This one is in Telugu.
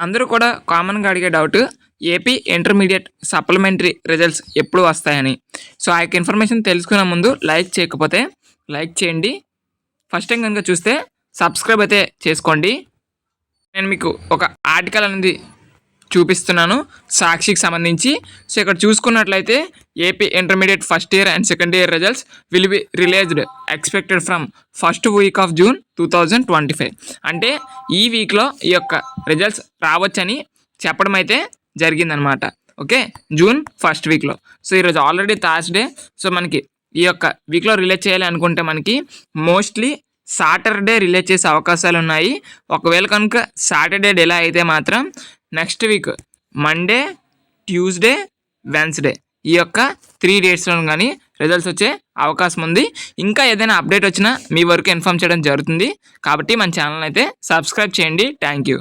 అందరూ కూడా కామన్గా అడిగే doubt AP intermediate supplementary results ఎప్పుడు వస్తాయని. సో ఆ యొక్క ఇన్ఫర్మేషన్ తెలుసుకునే ముందు లైక్ చేయకపోతే లైక్ చేయండి. ఫస్ట్ టైం కనుక చూస్తే సబ్స్క్రైబ్ అయితే చేసుకోండి. నేను మీకు ఒక ఆర్టికల్ అనేది చూపిస్తున్నాను సాక్షికి సంబంధించి. సో ఇక్కడ చూసుకున్నట్లయితే AP intermediate first year and second year results will be released expected from first week off June 2025. అంటే ఈ వీక్లో ఈ యొక్క రిజల్ట్స్ రావచ్చని చెప్పడం అయితే జరిగిందనమాట. ఓకే, జూన్ ఫస్ట్ వీక్లో. సో ఈరోజు ఆల్రెడీ థర్స్డే. సో మనకి ఈ యొక్క వీక్లో రిలీజ్ చేయాలి అనుకుంటే మనకి మోస్ట్లీ సాటర్డే రిలీజ్ చేసే అవకాశాలు ఉన్నాయి. ఒకవేళ కనుక సాటర్డే డిలే అయితే మాత్రం next week Monday, Tuesday, Wednesday ఈ యొక్క 3 డేట్స్లో కానీ రిజల్ట్స్ వచ్చే అవకాశం ఉంది. ఇంకా ఏదైనా అప్డేట్ వచ్చినా మీ వరకు ఇన్ఫామ్ చేయడం జరుగుతుంది. కాబట్టి మన ఛానల్ అయితే సబ్స్క్రైబ్ చేయండి. Thank you.